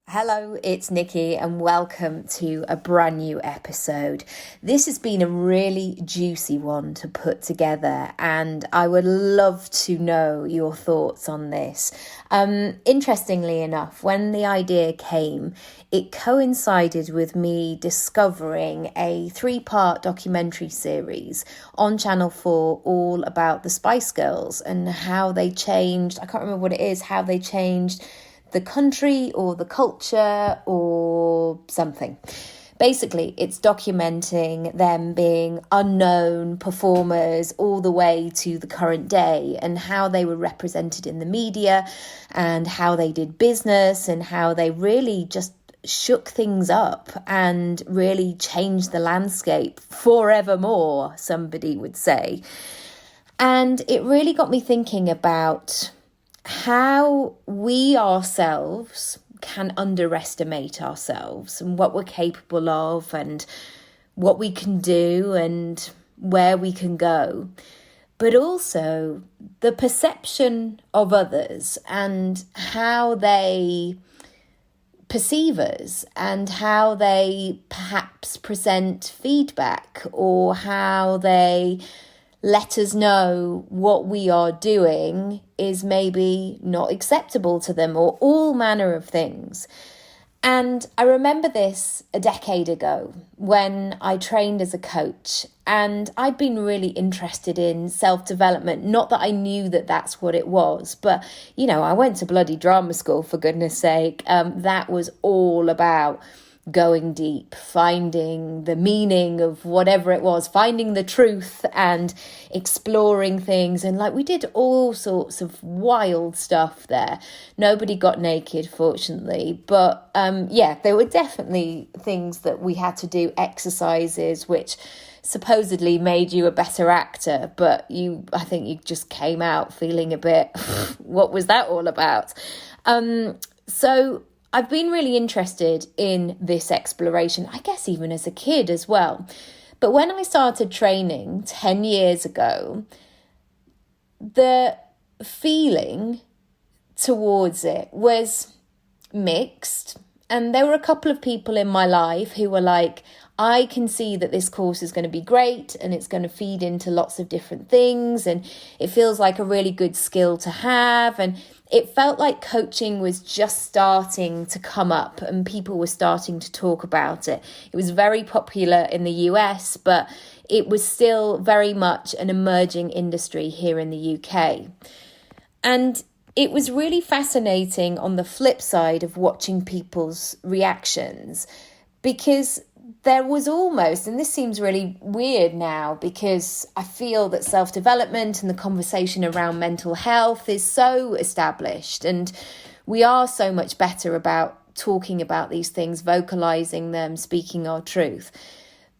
Hello, it's Nikki, and welcome to a brand new episode. This has been a really juicy one to put together, and I would love to know your thoughts on this. Interestingly enough, when the idea came, it coincided with me discovering a 3-part documentary series on Channel 4 all about the Spice Girls and how they changed. I can't remember what it is, how they changed the country or the culture or something. Basically, it's documenting them being unknown performers all the way to the current day and how they were represented in the media and how they did business and how they really just shook things up and really changed the landscape forevermore, somebody would say. And it really got me thinking about how we ourselves can underestimate ourselves and what we're capable of and what we can do and where we can go, but also the perception of others and how they perceive us and how they perhaps present feedback or how they let us know what we are doing is maybe not acceptable to them, or all manner of things. And I remember this a decade ago when I trained as a coach, and I'd been really interested in self-development. Not that I knew that that's what it was, but, I went to bloody drama school, for goodness sake. That was all about going deep, finding the meaning of whatever it was, finding the truth and exploring things. And we did all sorts of wild stuff there. Nobody got naked, fortunately. But there were definitely things that we had to do, exercises, which supposedly made you a better actor. But I think you just came out feeling a bit, what was that all about? So I've been really interested in this exploration, I guess even as a kid as well. But when I started training 10 years ago, the feeling towards it was mixed. And there were a couple of people in my life who were like, I can see that this course is going to be great and it's going to feed into lots of different things and it feels like a really good skill to have. And it felt like coaching was just starting to come up and people were starting to talk about it. It was very popular in the US, but it was still very much an emerging industry here in the UK. And it was really fascinating on the flip side of watching people's reactions, because there was almost, and this seems really weird now because I feel that self-development and the conversation around mental health is so established and we are so much better about talking about these things, vocalizing them, speaking our truth.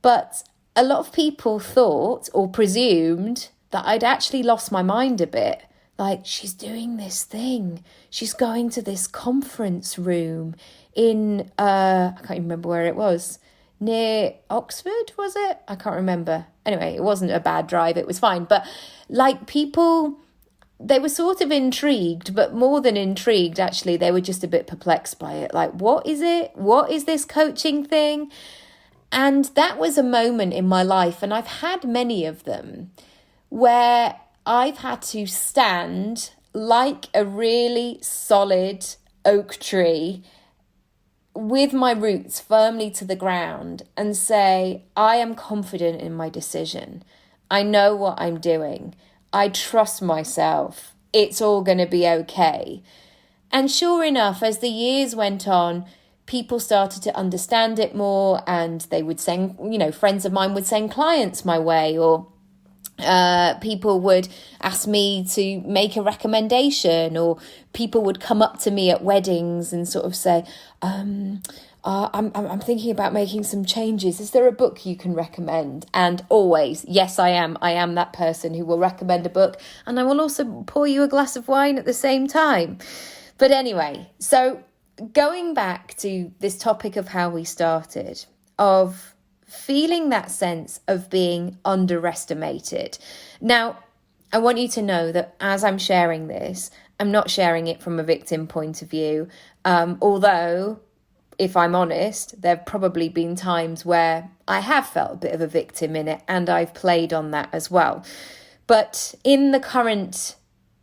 But a lot of people thought or presumed that I'd actually lost my mind a bit. Like, she's doing this thing. She's going to this conference room in, I can't even remember where it was. Near Oxford, was it? I can't remember. Anyway, it wasn't a bad drive. It was fine. But people, they were sort of intrigued, but more than intrigued, actually, they were just a bit perplexed by it. Like, what is it? What is this coaching thing? And that was a moment in my life, and I've had many of them, where I've had to stand like a really solid oak tree with my roots firmly to the ground and say, I am confident in my decision. I know what I'm doing. I trust myself. It's all going to be okay. And sure enough, as the years went on, people started to understand it more and they would send, friends of mine would send clients my way, or people would ask me to make a recommendation, or people would come up to me at weddings and sort of say, I'm thinking about making some changes. Is there a book you can recommend? And always, yes, I am. I am that person who will recommend a book, and I will also pour you a glass of wine at the same time. But anyway, so going back to this topic of how we started, of feeling that sense of being underestimated. Now, I want you to know that as I'm sharing this, I'm not sharing it from a victim point of view, although if I'm honest, there have probably been times where I have felt a bit of a victim in it, and I've played on that as well. But in the current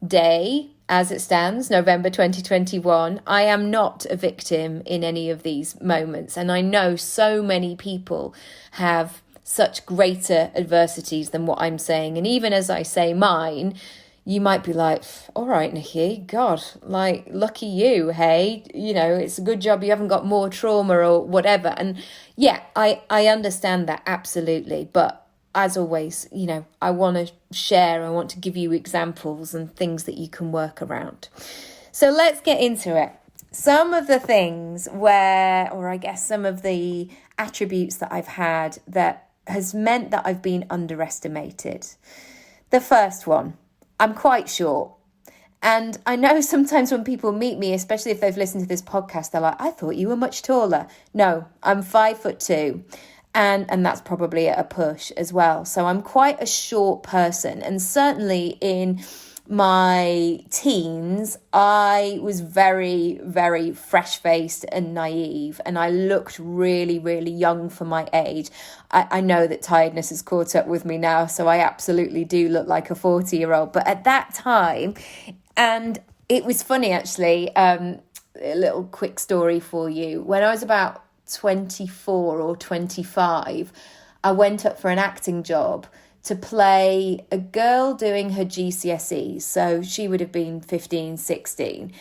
day, as it stands, November 2021, I am not a victim in any of these moments. And I know so many people have such greater adversities than what I'm saying. And even as I say mine, you might be like, all right, Nikki, God, like, lucky you, hey, you know, it's a good job you haven't got more trauma or whatever. And yeah, I understand that, absolutely. But as always, you know, I want to share, I want to give you examples and things that you can work around. So let's get into it. Some of the things where, or I guess some of the attributes that I've had that has meant that I've been underestimated. The first one, I'm quite short. And I know sometimes when people meet me, especially if they've listened to this podcast, they're like, I thought you were much taller. No, I'm 5'2". And that's probably a push as well. So I'm quite a short person. And certainly in my teens, I was very, very fresh-faced and naive, and I looked really, really young for my age. I know that tiredness has caught up with me now, so I absolutely do look like a 40-year-old. But at that time, and it was funny actually, a little quick story for you. When I was about 24 or 25, I went up for an acting job to play a girl doing her GCSEs. So she would have been 15, 16.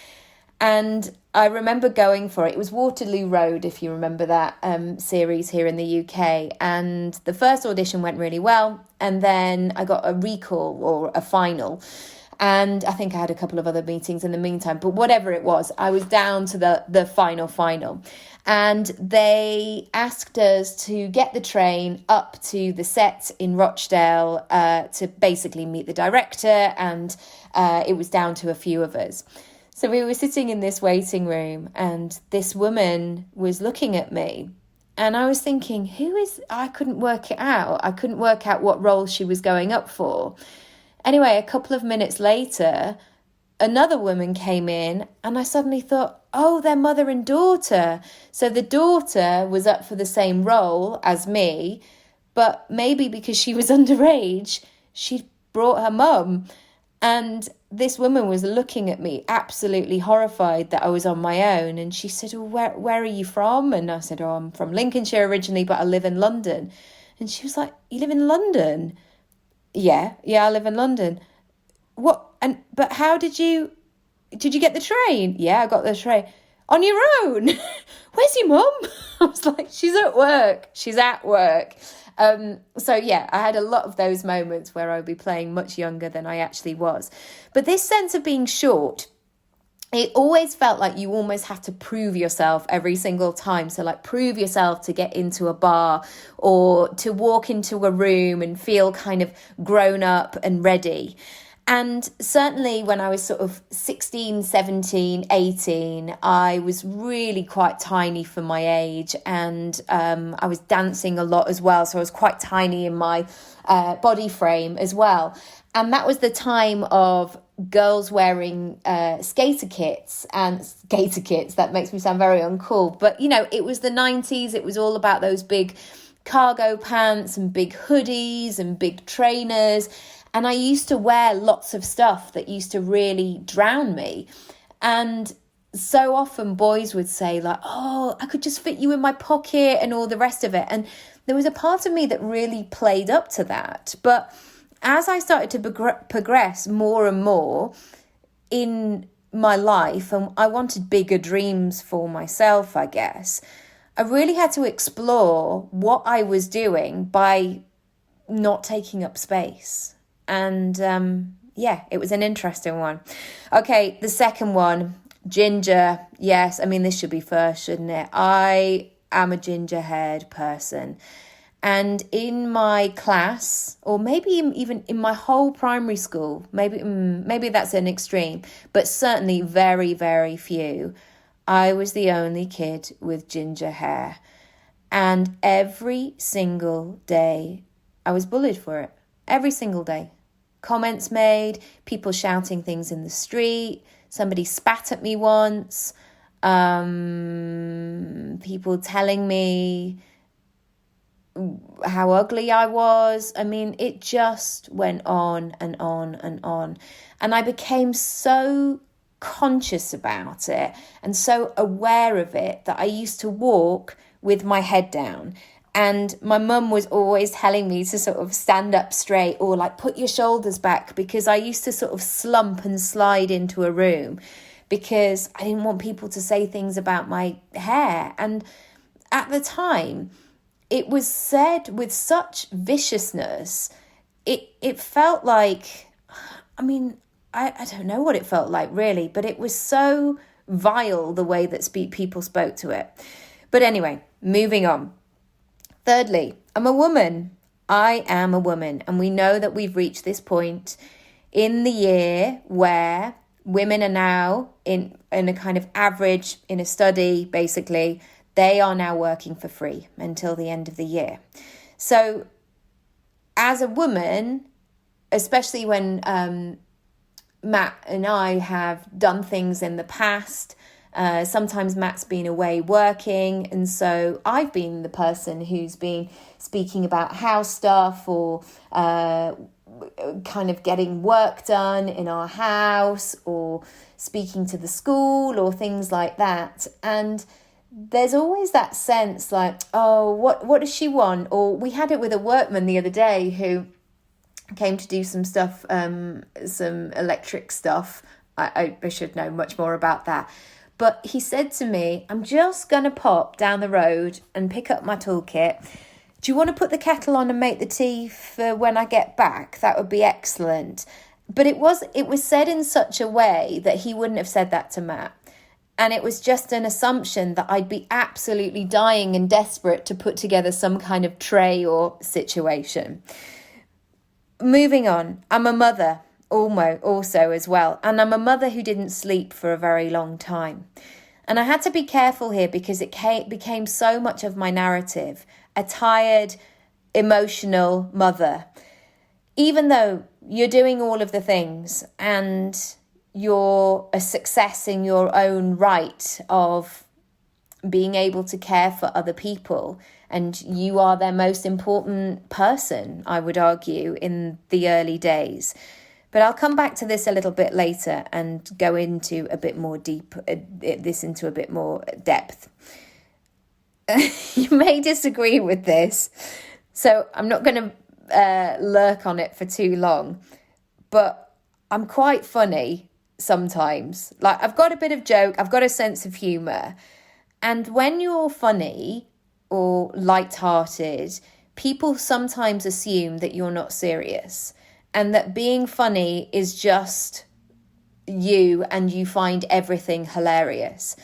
And I remember going for it. It was Waterloo Road, if you remember that series here in the UK. And the first audition went really well. And then I got a recall or a final. And I think I had a couple of other meetings in the meantime. But whatever it was, I was down to the final. And they asked us to get the train up to the set in Rochdale to basically meet the director. And it was down to a few of us. So we were sitting in this waiting room, and this woman was looking at me. And I was thinking, I couldn't work it out. I couldn't work out what role she was going up for. Anyway, a couple of minutes later, another woman came in, and I suddenly thought, oh, they're mother and daughter. So the daughter was up for the same role as me, but maybe because she was underage, she brought her mum. And this woman was looking at me absolutely horrified that I was on my own. And she said, oh, where are you from? And I said, oh, I'm from Lincolnshire originally, but I live in London. And she was like, you live in London? Yeah, I live in London. What? But how did you get the train? Yeah, I got the train. On your own? Where's your mum? I was like, she's at work. So yeah, I had a lot of those moments where I would be playing much younger than I actually was. But this sense of being short, it always felt like you almost have to prove yourself every single time. So like prove yourself to get into a bar or to walk into a room and feel kind of grown up and ready. And certainly when I was sort of 16, 17, 18, I was really quite tiny for my age, and I was dancing a lot as well. So I was quite tiny in my body frame as well. And that was the time of girls wearing skater kits. That makes me sound very uncool. But, you know, it was the 90s. It was all about those big cargo pants and big hoodies and big trainers. And I used to wear lots of stuff that used to really drown me. And so often boys would say like, oh, I could just fit you in my pocket and all the rest of it. And there was a part of me that really played up to that. But as I started to progress more and more in my life, and I wanted bigger dreams for myself, I guess, I really had to explore what I was doing by not taking up space. And it was an interesting one. Okay, the second one, ginger. Yes, I mean, this should be first, shouldn't it? I am a ginger-haired person. And in my class, or maybe even in my whole primary school, maybe that's an extreme, but certainly very, very few, I was the only kid with ginger hair. And every single day, I was bullied for it. Every single day. Comments made, people shouting things in the street, somebody spat at me once, people people telling me how ugly I was. I mean, it just went on and on and on. And I became so conscious about it and so aware of it that I used to walk with my head down. And my mum was always telling me to sort of stand up straight or like put your shoulders back, because I used to sort of slump and slide into a room because I didn't want people to say things about my hair. And at the time, it was said with such viciousness. It felt like, I mean, I don't know what it felt like really, but it was so vile the way that people spoke to it. But anyway, moving on. Thirdly, I'm a woman. I am a woman. And we know that we've reached this point in the year where women are now in a kind of average, in a study, basically, they are now working for free until the end of the year. So as a woman, especially when Matt and I have done things in the past, sometimes Matt's been away working, and so I've been the person who's been speaking about house stuff or kind of getting work done in our house or speaking to the school or things like that. And there's always that sense like, oh, what does she want? Or we had it with a workman the other day who came to do some stuff, some electric stuff. I should know much more about that. But he said to me, I'm just going to pop down the road and pick up my toolkit. Do you want to put the kettle on and make the tea for when I get back? That would be excellent. But it was said in such a way that he wouldn't have said that to Matt. And it was just an assumption that I'd be absolutely dying and desperate to put together some kind of tray or situation. Moving on, I'm a mother also as well. And I'm a mother who didn't sleep for a very long time. And I had to be careful here because it became so much of my narrative. A tired, emotional mother. Even though you're doing all of the things and you're a success in your own right of being able to care for other people, and you are their most important person, I would argue, in the early days. But I'll come back to this a little bit later and go into a bit more into a bit more depth. You may disagree with this, so I'm not going to lurk on it for too long, but I'm quite funny sometimes. Like, I've got a bit of joke, I've got a sense of humour, and when you're funny or light-hearted, people sometimes assume that you're not serious and that being funny is just you and you find everything hilarious.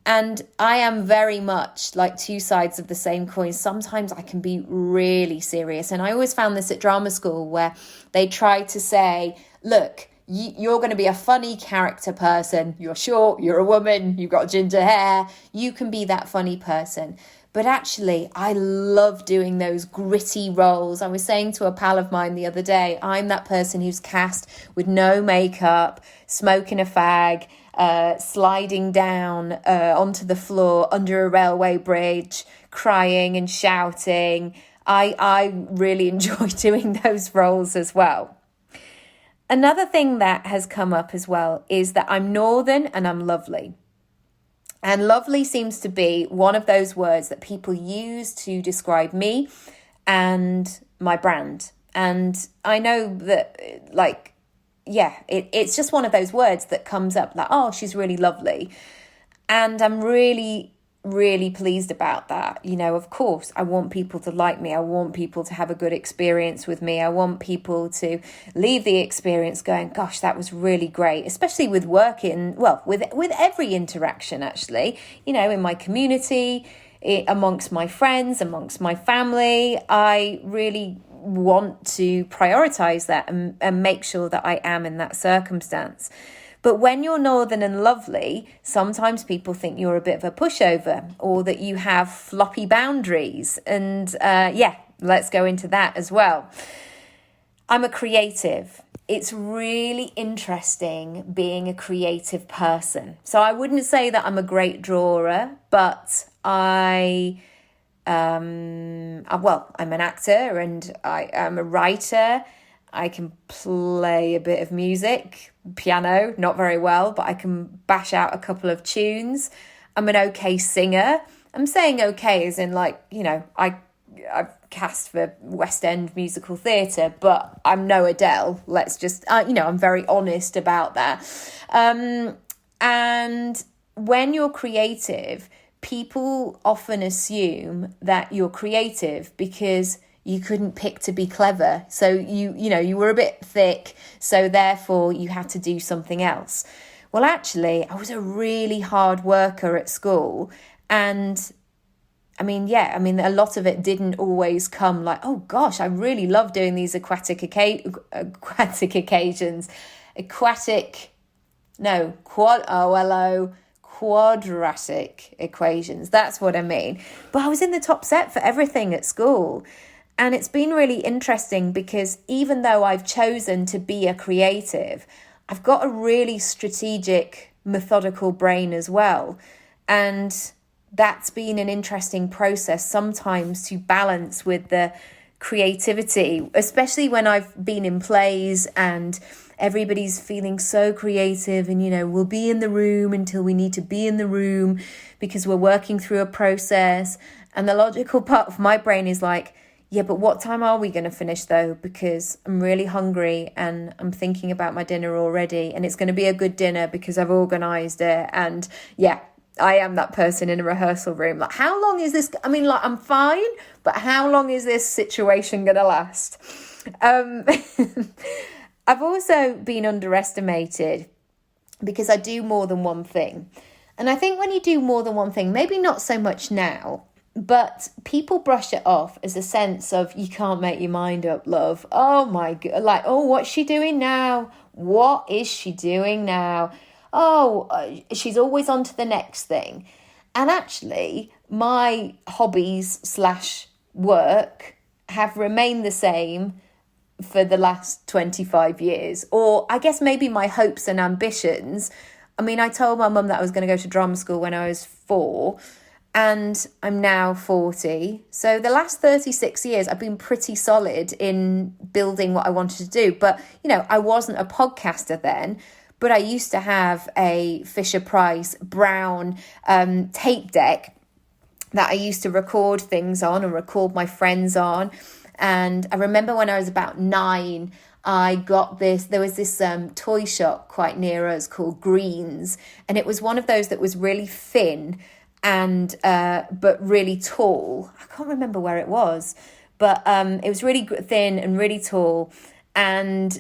And I am very much like two sides of the same coin. Sometimes I can be really serious. And I always found this at drama school where they try to say, look, you're going to be a funny character person. You're short, you're a woman, you've got ginger hair. You can be that funny person. But actually, I love doing those gritty roles. I was saying to a pal of mine the other day, I'm that person who's cast with no makeup, smoking a fag, sliding down onto the floor under a railway bridge, crying and shouting. I really enjoy doing those roles as well. Another thing that has come up as well is that I'm northern and I'm lovely. And lovely seems to be one of those words that people use to describe me and my brand. And I know that, like, yeah, it's just one of those words that comes up like, oh, she's really lovely. And I'm really, really pleased about that. You know, of course, I want people to like me. I want people to have a good experience with me. I want people to leave the experience going, gosh, that was really great, especially with working, well, with every interaction, actually, you know, in my community, amongst my friends, amongst my family. I really want to prioritize that and make sure that I am in that circumstance. But when you're northern and lovely, sometimes people think you're a bit of a pushover or that you have floppy boundaries. And let's go into that as well. I'm a creative. it's really interesting being a creative person. So I wouldn't say that I'm a great drawer, but I'm an actor and I am a writer. I can play a bit of music, piano, not very well, but I can bash out a couple of tunes. I'm an okay singer. I'm saying okay as in I've cast for West End musical theatre, but I'm no Adele. Let's just, I'm very honest about that. And when you're creative, people often assume that you're creative because you couldn't pick to be clever. So you were a bit thick, so therefore you had to do something else. Well, actually, I was a really hard worker at school, and a lot of it didn't always come like, oh gosh, I really love doing these quadratic equations. That's what I mean. But I was in the top set for everything at school. And it's been really interesting because even though I've chosen to be a creative, I've got a really strategic, methodical brain as well. And that's been an interesting process sometimes to balance with the creativity, especially when I've been in plays and everybody's feeling so creative and, we'll be in the room until we need to be in the room because we're working through a process. And the logical part of my brain is like, yeah, but what time are we going to finish though? Because I'm really hungry and I'm thinking about my dinner already, and it's going to be a good dinner because I've organised it. And yeah, I am that person in a rehearsal room. Like, how long is this? I'm fine, but how long is this situation going to last? I've also been underestimated because I do more than one thing. And I think when you do more than one thing, maybe not so much now, but people brush it off as a sense of you can't make your mind up, love. Oh my God. Like, oh, what's she doing now? What is she doing now? She's always on to the next thing. And actually, my hobbies / work have remained the same for the last 25 years. Or I guess maybe my hopes and ambitions. I told my mum that I was going to go to drama school when I was 4. And I'm now 40. So the last 36 years, I've been pretty solid in building what I wanted to do. But, I wasn't a podcaster then. But I used to have a Fisher-Price brown tape deck that I used to record things on and record my friends on. And I remember when I was about 9, I got this, there was this toy shop quite near us called Greens. And it was one of those that was really thin and but really tall. I can't remember where it was, but it was really thin and really tall. And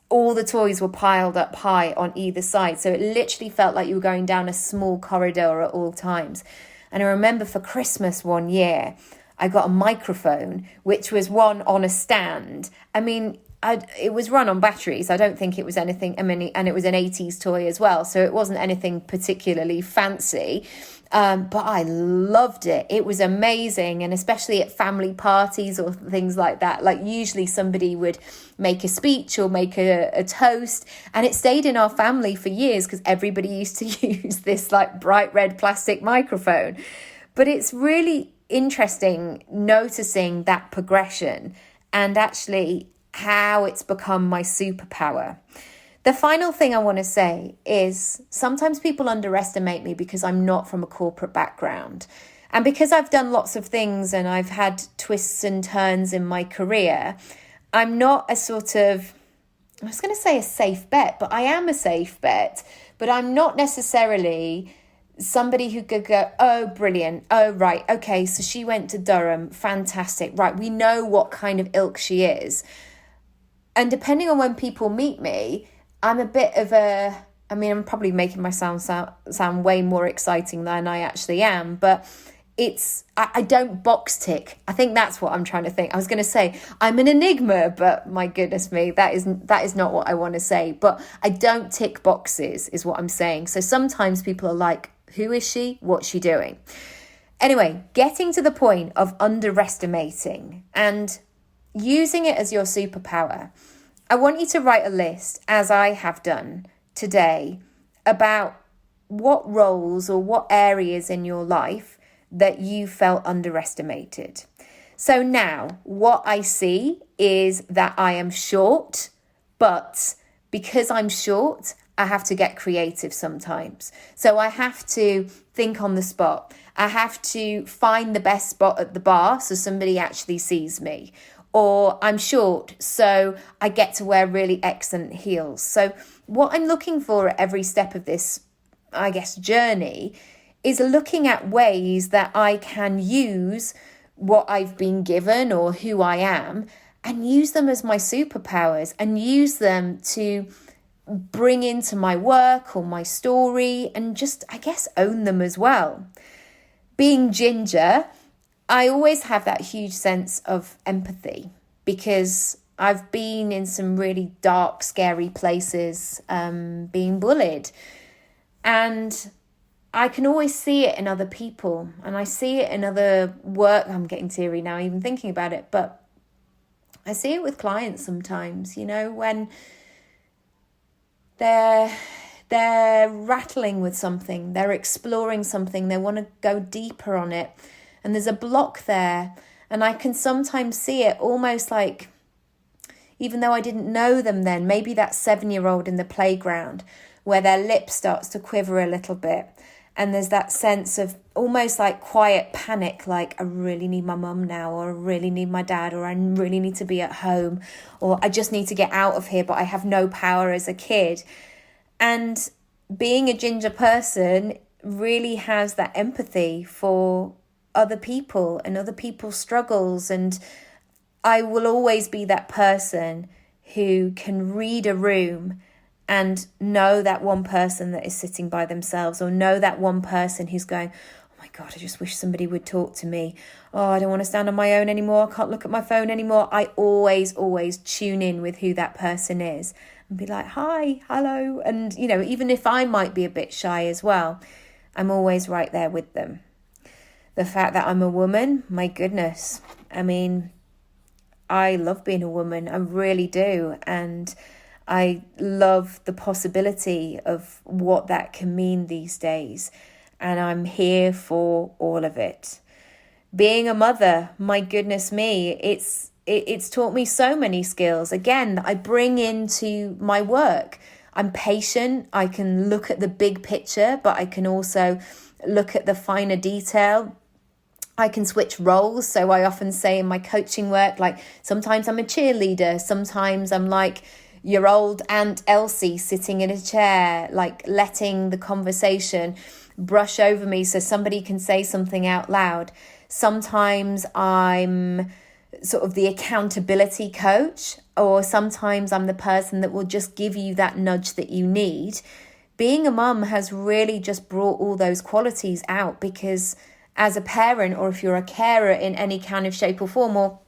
all the toys were piled up high on either side. So it literally felt like you were going down a small corridor at all times. And I remember for Christmas one year, I got a microphone, which was one on a stand. It was run on batteries. I don't think it was anything, and it was an 80s toy as well. So it wasn't anything particularly fancy. But I loved it. It was amazing. And especially at family parties or things like that, like usually somebody would make a speech or make a toast, and it stayed in our family for years because everybody used to use this like bright red plastic microphone. But it's really interesting noticing that progression and actually how it's become my superpower. The final thing I want to say is sometimes people underestimate me because I'm not from a corporate background. And because I've done lots of things and I've had twists and turns in my career, I'm not a sort of, I was going to say a safe bet, but I am a safe bet. But I'm not necessarily somebody who could go, oh, brilliant. Oh, right. Okay, so she went to Durham. Fantastic. Right, we know what kind of ilk she is. And depending on when people meet me, I'm a bit of I'm probably making myself sound way more exciting than I actually am, but I don't box tick. I think that's what I'm trying to think. I was going to say I'm an enigma, but my goodness me, that is not what I want to say. But I don't tick boxes is what I'm saying. So sometimes people are like, who is she? What's she doing? Anyway, getting to the point of underestimating and using it as your superpower. I want you to write a list, as I have done today, about what roles or what areas in your life that you felt underestimated. So now what I see is that I am short, but because I'm short, I have to get creative sometimes. So I have to think on the spot. I have to find the best spot at the bar so somebody actually sees me. Or I'm short, so I get to wear really excellent heels. So what I'm looking for at every step of this, I guess, journey is looking at ways that I can use what I've been given or who I am and use them as my superpowers and use them to bring into my work or my story and just, I guess, own them as well. Being ginger, I always have that huge sense of empathy because I've been in some really dark, scary places, being bullied. And I can always see it in other people and I see it in other work. I'm getting teary now, even thinking about it, but I see it with clients sometimes, when they're rattling with something, they're exploring something, they want to go deeper on it. And there's a block there. And I can sometimes see it almost like, even though I didn't know them then, maybe that 7-year-old in the playground where their lip starts to quiver a little bit. And there's that sense of almost like quiet panic, like I really need my mum now, or I really need my dad, or I really need to be at home, or I just need to get out of here, but I have no power as a kid. And being a ginger person really has that empathy for other people and other people's struggles. And I will always be that person who can read a room and know that one person that is sitting by themselves, or know that one person who's going, oh my God, I just wish somebody would talk to me. Oh, I don't want to stand on my own anymore. I can't look at my phone anymore. I always tune in with who that person is and be like, hi, hello. And, even if I might be a bit shy as well, I'm always right there with them. The fact that I'm a woman, my goodness. I mean, I love being a woman. I really do. And I love the possibility of what that can mean these days. And I'm here for all of it. Being a mother, my goodness me, it's taught me so many skills, again, that I bring into my work. I'm patient. I can look at the big picture, but I can also look at the finer detail. I can switch roles. So I often say in my coaching work, like sometimes I'm a cheerleader. Sometimes I'm like your old Aunt Elsie sitting in a chair, like letting the conversation brush over me so somebody can say something out loud. Sometimes I'm sort of the accountability coach, or sometimes I'm the person that will just give you that nudge that you need. Being a mum has really just brought all those qualities out, because as a parent, or if you're a carer in any kind of shape or form, or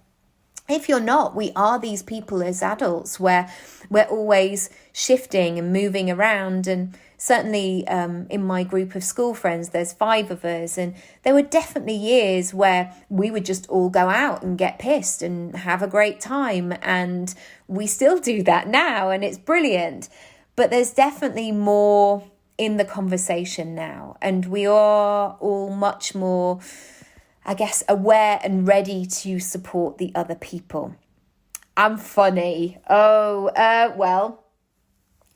if you're not, we are these people as adults where we're always shifting and moving around. And certainly in my group of school friends, there's 5 of us. And there were definitely years where we would just all go out and get pissed and have a great time. And we still do that now, and it's brilliant. But there's definitely more in the conversation now. And we are all much more, I guess, aware and ready to support the other people. I'm funny. Well,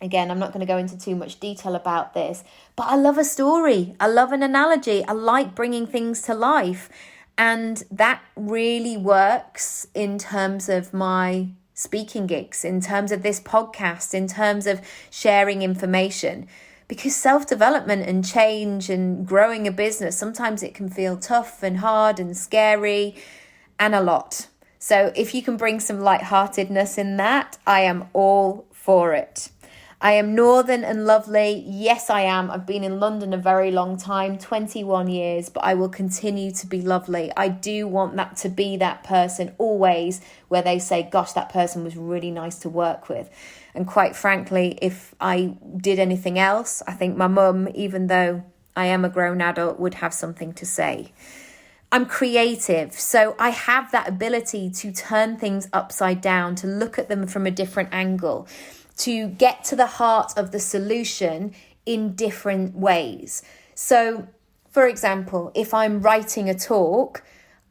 again, I'm not going to go into too much detail about this, but I love a story. I love an analogy. I like bringing things to life. And that really works in terms of my speaking gigs, in terms of this podcast, in terms of sharing information. Because self-development and change and growing a business, sometimes it can feel tough and hard and scary and a lot. So if you can bring some lightheartedness in that, I am all for it. I am northern and lovely. Yes, I am. I've been in London a very long time, 21 years, but I will continue to be lovely. I do want that to be that person always where they say, gosh, that person was really nice to work with. And quite frankly, if I did anything else, I think my mum, even though I am a grown adult, would have something to say. I'm creative, so I have that ability to turn things upside down, to look at them from a different angle, to get to the heart of the solution in different ways. So, for example, if I'm writing a talk,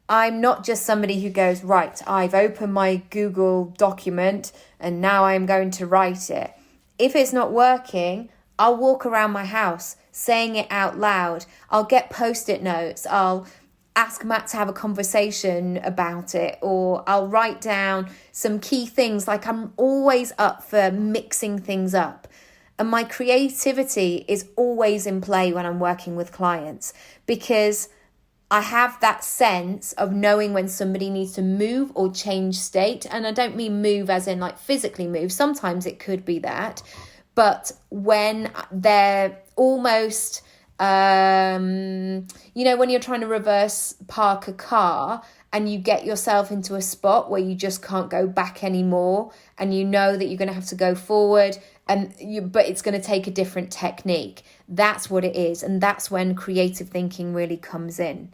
I'm not just somebody who goes, right, I've opened my Google document and now I'm going to write it. If it's not working, I'll walk around my house saying it out loud. I'll get post-it notes. I'll ask Matt to have a conversation about it, or I'll write down some key things. Like, I'm always up for mixing things up. And my creativity is always in play when I'm working with clients, because I have that sense of knowing when somebody needs to move or change state. And I don't mean move as in like physically move. Sometimes it could be that. But when they're almost, when you're trying to reverse park a car and you get yourself into a spot where you just can't go back anymore, and you know that you're going to have to go forward, but it's going to take a different technique. That's what it is. And that's when creative thinking really comes in.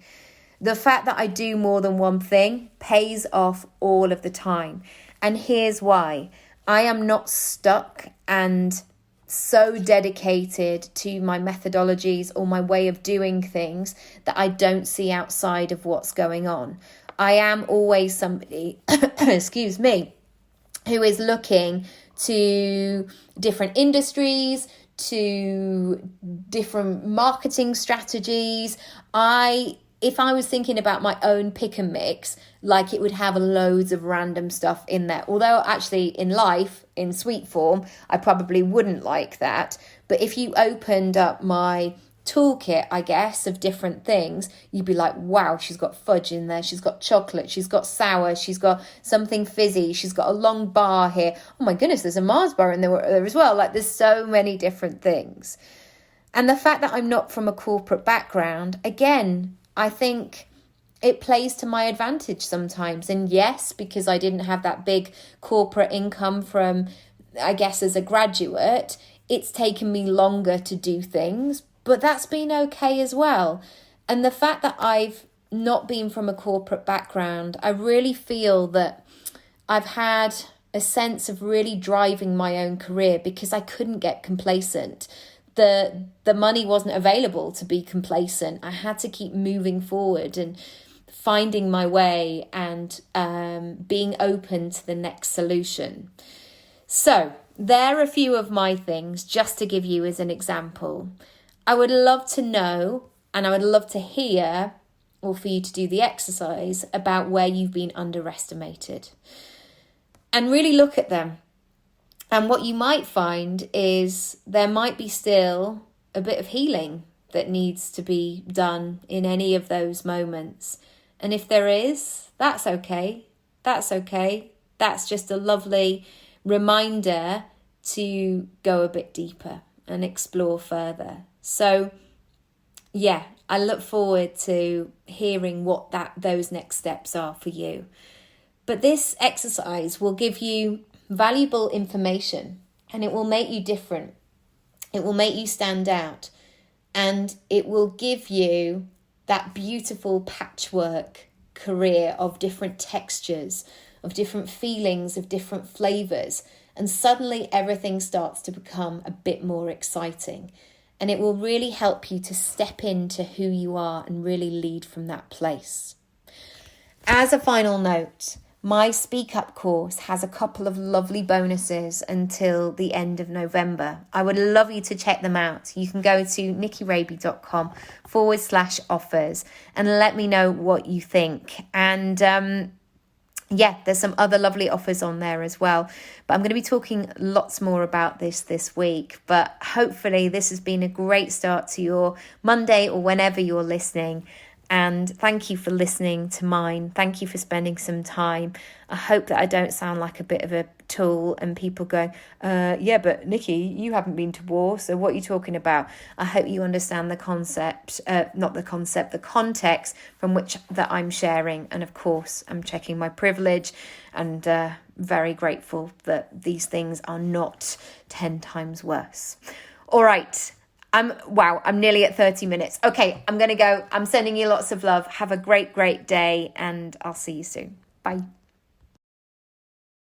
The fact that I do more than one thing pays off all of the time. And here's why. I am not stuck and so dedicated to my methodologies or my way of doing things that I don't see outside of what's going on. I am always somebody, excuse me, who is looking to different industries, to different marketing strategies. If I was thinking about my own pick and mix, like, it would have loads of random stuff in there. Although actually in life, in sweet form, I probably wouldn't like that. But if you opened up my toolkit, I guess, of different things, you'd be like, wow, she's got fudge in there, she's got chocolate, she's got sour, she's got something fizzy, she's got a long bar here. Oh my goodness, there's a Mars bar in there as well. Like, there's so many different things. And the fact that I'm not from a corporate background, again, I think it plays to my advantage sometimes. And yes, because I didn't have that big corporate income from, I guess, as a graduate, it's taken me longer to do things, but that's been okay as well. And the fact that I've not been from a corporate background, I really feel that I've had a sense of really driving my own career, because I couldn't get complacent. The money wasn't available to be complacent. I had to keep moving forward and finding my way and being open to the next solution. So there are a few of my things, just to give you as an example. I would love to know, and I would love to hear, or for you to do the exercise, about where you've been underestimated. And really look at them. And what you might find is there might be still a bit of healing that needs to be done in any of those moments. And if there is, that's okay. That's okay. That's just a lovely reminder to go a bit deeper and explore further. So, yeah, I look forward to hearing what those next steps are for you. But this exercise will give you valuable information, and it will make you different. It will make you stand out, and it will give you that beautiful patchwork career of different textures, of different feelings, of different flavors. And suddenly everything starts to become a bit more exciting, and it will really help you to step into who you are and really lead from that place. As a final note, my Speak Up course has a couple of lovely bonuses until the end of November. I would love you to check them out. You can go to nikkiraby.com/offers and let me know what you think. And there's some other lovely offers on there as well. But I'm going to be talking lots more about this week. But hopefully this has been a great start to your Monday or whenever you're listening. And thank you for listening to mine. Thank you for spending some time. I hope that I don't sound like a bit of a tool and people going, yeah, but Nikki, you haven't been to war, so what are you talking about? I hope you understand the concept, the context from which that I'm sharing. And of course, I'm checking my privilege and very grateful that these things are not 10 times worse. All right. I'm nearly at 30 minutes. Okay, I'm going to go. I'm sending you lots of love. Have a great, great day, and I'll see you soon. Bye.